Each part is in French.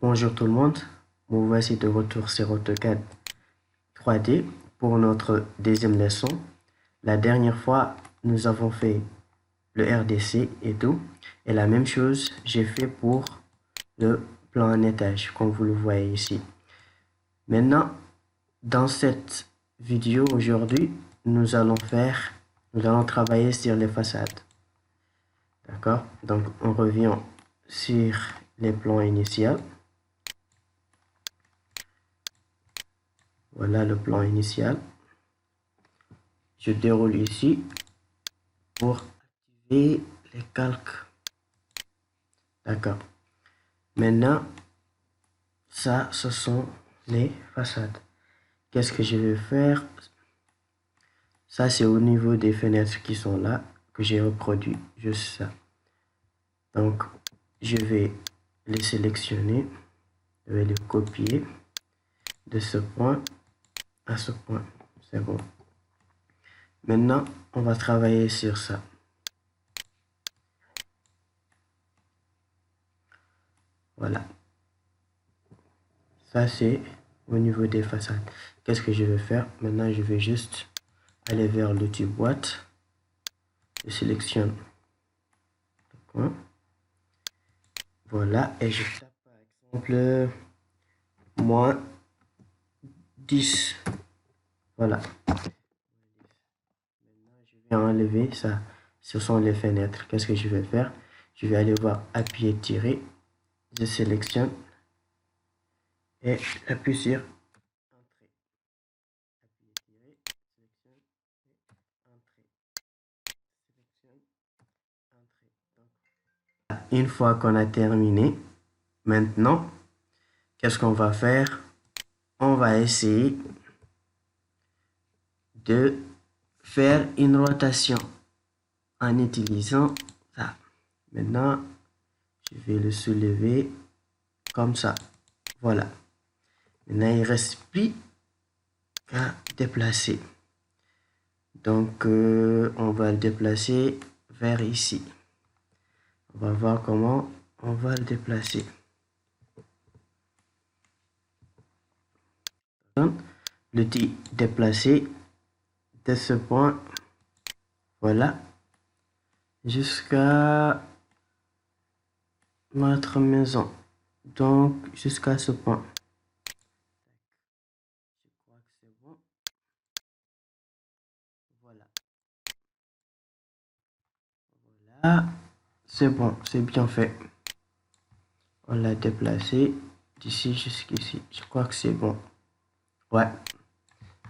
Bonjour tout le monde, vous voici de retour sur AutoCAD 3D pour notre deuxième leçon. La dernière fois, nous avons fait le RDC et tout, et la même chose j'ai fait pour le plan en étage, comme vous le voyez ici. Maintenant, dans cette vidéo aujourd'hui, nous allons travailler sur les façades. D'accord? Donc, on revient sur les plans initiaux. Voilà le plan initial. Je déroule ici pour activer les calques. D'accord. Maintenant, ça, ce sont les façades. Qu'est-ce que je vais faire? Ça, c'est au niveau des fenêtres qui sont là que j'ai reproduit juste ça. Donc, je vais les sélectionner. Je vais les copier de ce point à ce point. C'est bon. Maintenant, on va travailler sur ça. Voilà. Ça, c'est au niveau des façades. Qu'est-ce que je vais faire? Maintenant, je vais juste aller vers l'outil boîte. Je sélectionne le point. Voilà. Et je tape par exemple moins 10. Voilà. Maintenant, je vais enlever ça. Ce sont les fenêtres. Qu'est-ce que je vais faire? Je vais aller voir appuyer tirer. Je sélectionne et j'appuie sur entrée. Appuyer tirer. Sélectionne et entrée. Sélectionne, entrée. Donc, une fois qu'on a terminé, maintenant, qu'est-ce qu'on va faire? On va essayer de faire une rotation en utilisant ça. Maintenant, je vais le soulever comme ça. Voilà. Maintenant, il ne reste plus qu'à déplacer. Donc, on va le déplacer vers ici. On va voir comment on va le déplacer. L'outil déplacer de ce point, voilà, jusqu'à notre maison. Donc, jusqu'à ce point. Je crois que c'est bon. Voilà. Voilà. C'est bon, c'est bien fait. On l'a déplacé d'ici jusqu'ici. Je crois que c'est bon. Ouais,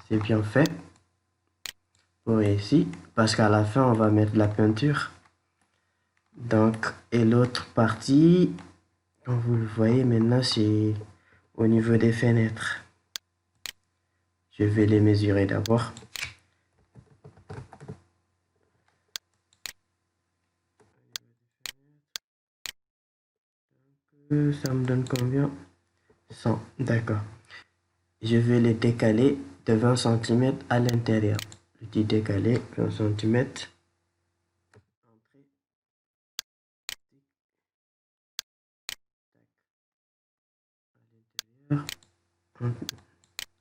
c'est bien fait. Pour ici, parce qu'à la fin, on va mettre la peinture. Donc, et l'autre partie, comme vous le voyez maintenant, c'est au niveau des fenêtres. Je vais les mesurer d'abord. Ça me donne combien? 100, d'accord. Je vais les décaler de 20 cm à l'intérieur. Je dis décaler 20 cm.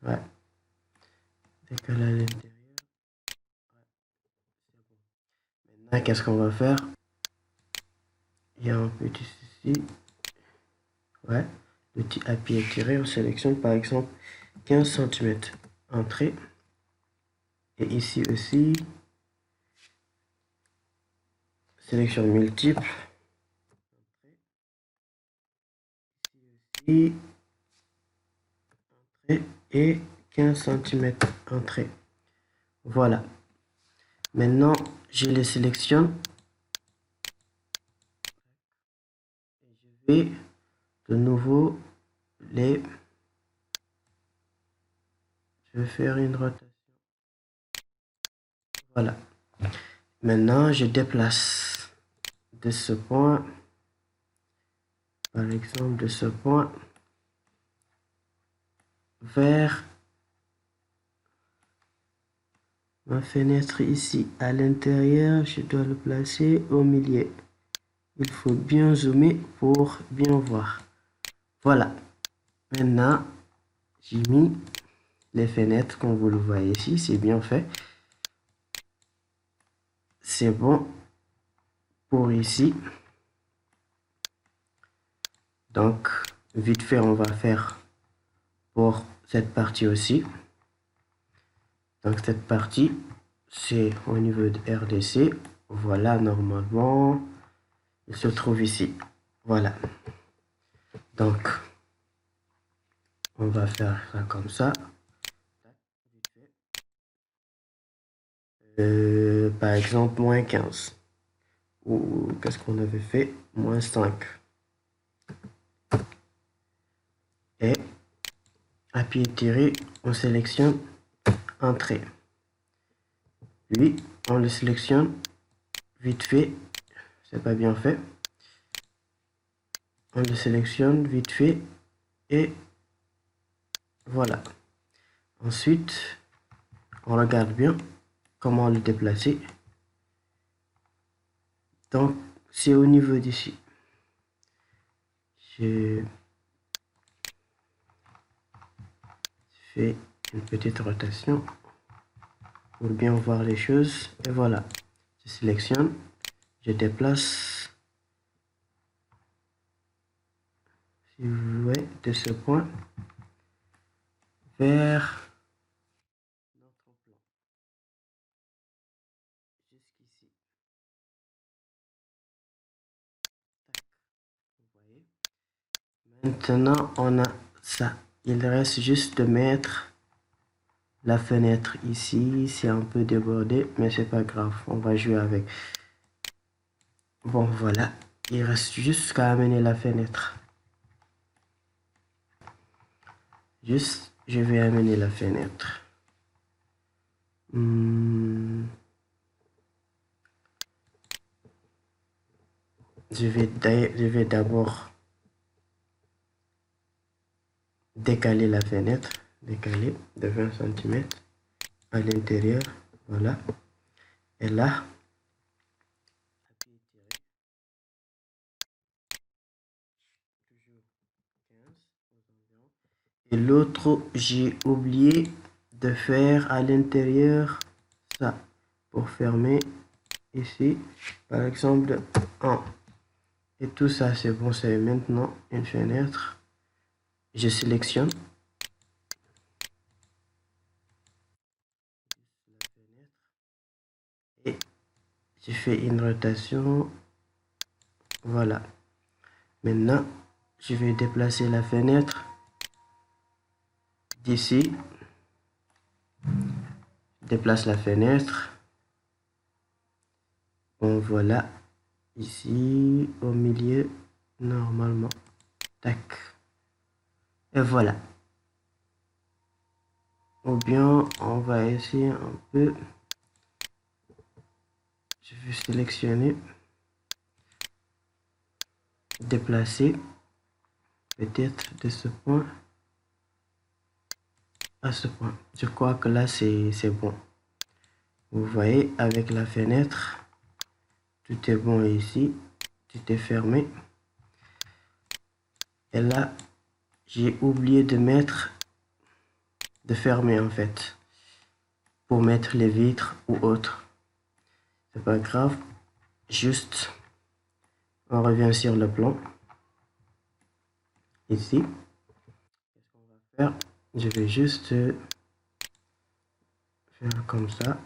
Ouais. Décaler à l'intérieur. Maintenant, qu'est-ce qu'on va faire? Il y a un petit souci. Ouais. L'outil appui étiré, on sélectionne par exemple 15 cm. Entrée. Et ici aussi, sélection multiple. Ici, entrée et 15 cm. Entrée. Voilà. Maintenant, je les sélectionne. Et je vais de nouveau les... Je vais faire une rotation. Voilà. Maintenant, je déplace de ce point, par exemple de ce point, vers ma fenêtre ici. À l'intérieur, je dois le placer au milieu. Il faut bien zoomer pour bien voir. Voilà. Maintenant, j'ai mis les fenêtres, comme vous le voyez ici, c'est bien fait. C'est bon pour ici. Donc, vite fait, on va faire pour cette partie aussi. Donc, cette partie, c'est au niveau de RDC. Voilà, normalement, il se trouve ici. Voilà. Donc, on va faire ça comme ça. Par exemple, moins 15. Ou qu'est-ce qu'on avait fait? Moins 5. Et à pied tiré, on sélectionne entrée. Lui, on le sélectionne vite fait. C'est pas bien fait. On le sélectionne vite fait. Et voilà. Ensuite, on regarde bien comment le déplacer. Donc, c'est au niveau d'ici. Je fais une petite rotation pour bien voir les choses. Et voilà. Je sélectionne. Je déplace. Si vous voyez, de ce point vers notre plan. Jusqu'ici. Vous voyez. Maintenant, on a ça. Il reste juste de mettre la fenêtre ici. C'est un peu débordé, mais c'est pas grave. On va jouer avec. Bon, voilà. Il reste juste qu'à amener la fenêtre. Juste, je vais amener la fenêtre. Je vais d'abord décaler la fenêtre. Décaler de 20 cm à l'intérieur. Voilà. Et là, et l'autre, j'ai oublié de faire à l'intérieur ça pour fermer ici, par exemple, un. Et tout ça, c'est bon, c'est maintenant une fenêtre. Je sélectionne la fenêtre et je fais une rotation. Voilà. Maintenant, je vais déplacer la fenêtre d'ici. Déplace la fenêtre. Bon, voilà. Ici, au milieu, normalement. Tac. Et voilà. Ou bien, on va essayer un peu. Je vais sélectionner. Déplacer. Peut-être de ce point à ce point. Je crois que là, c'est bon. Vous voyez, avec la fenêtre, tout est bon ici. Tout est fermé. Et là, j'ai oublié de fermer en fait. Pour mettre les vitres ou autre. C'est pas grave. Juste, on revient sur le plan. Ici. Qu'est-ce qu'on va faire? Je vais juste faire comme ça.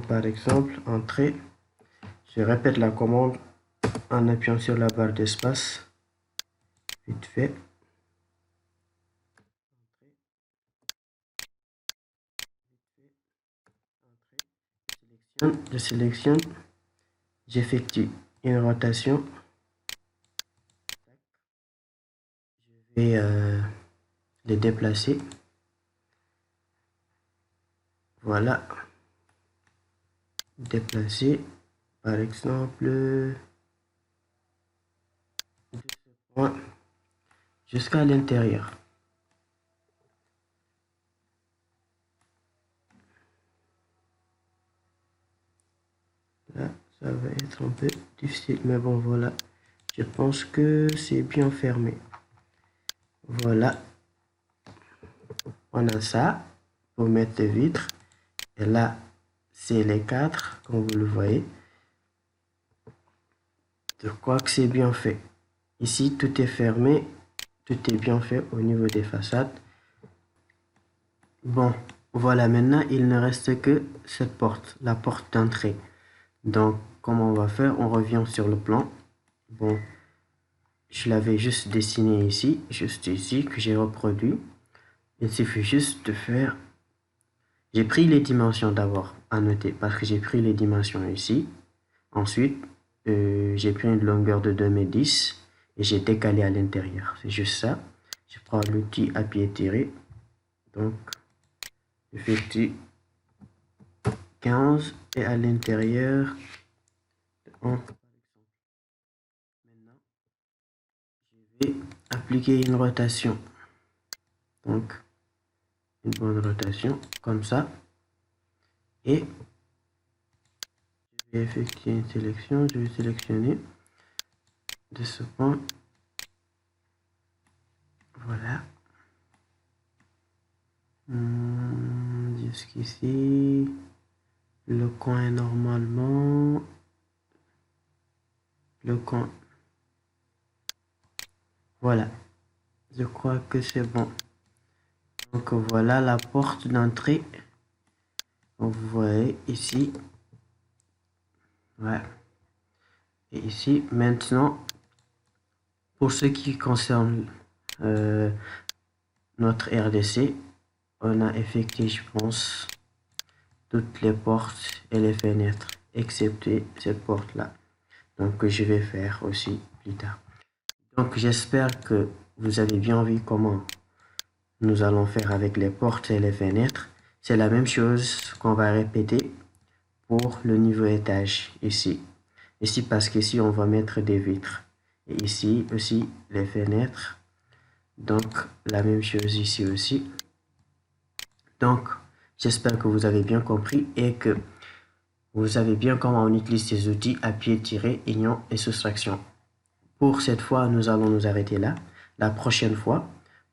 Par exemple, entrée. Je répète la commande en appuyant sur la barre d'espace. Vite fait. Je sélectionne. J'effectue une rotation. Je vais les déplacer. Voilà. Déplacer. Par exemple, de ce point jusqu'à l'intérieur. Là, ça va être un peu difficile, mais bon, voilà. Je pense que c'est bien fermé. Voilà. On a ça pour mettre les vitres. Et là, c'est les 4, comme vous le voyez. Je crois que c'est bien fait. Ici, tout est fermé. Tout est bien fait au niveau des façades. Bon, voilà, maintenant, il ne reste que cette porte, la porte d'entrée. Donc, comment on va faire? On revient sur le plan. Bon, je l'avais juste dessiné ici, juste ici, que j'ai reproduit. Il suffit juste de faire... J'ai pris les dimensions d'abord, à noter, parce que j'ai pris les dimensions ici. Ensuite, j'ai pris une longueur de 2,10 m et j'ai décalé à l'intérieur. C'est juste ça. Je prends l'outil à pied tiré. Donc, j'effectue 15 et à l'intérieur, maintenant, je vais appliquer une rotation. Donc, une bonne rotation, comme ça. Et je vais effectuer une sélection. Je vais sélectionner de ce point. Voilà. Jusqu'ici. Le coin normalement. Le coin. Voilà. Je crois que c'est bon. Donc voilà la porte d'entrée. Vous voyez ici. Ouais. Et ici, maintenant, pour ce qui concerne notre RDC, on a effectué, je pense, toutes les portes et les fenêtres, excepté cette porte-là. Donc, je vais faire aussi plus tard. Donc, j'espère que vous avez bien vu comment nous allons faire avec les portes et les fenêtres. C'est la même chose qu'on va répéter pour le niveau étage ici. Ici, parce qu'ici, on va mettre des vitres. Et ici aussi, les fenêtres. Donc, la même chose ici aussi. Donc, j'espère que vous avez bien compris et que vous savez bien comment on utilise ces outils à pied tiré, union et soustraction. Pour cette fois, nous allons nous arrêter là. La prochaine fois,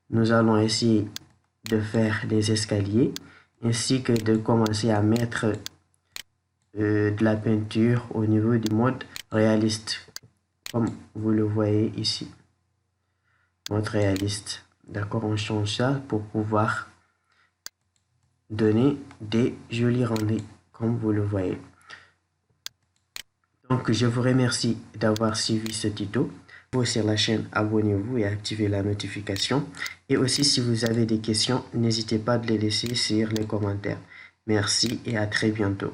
nous allons essayer de faire des escaliers ainsi que de commencer à mettre de la peinture au niveau du mode réaliste, comme vous le voyez ici. Mode réaliste. D'accord, on change ça pour pouvoir donner des jolis rendus, comme vous le voyez. Donc, je vous remercie d'avoir suivi ce tuto. Pour sur la chaîne, abonnez-vous et activez la notification. Et aussi, si vous avez des questions, n'hésitez pas à les laisser sur les commentaires. Merci et à très bientôt.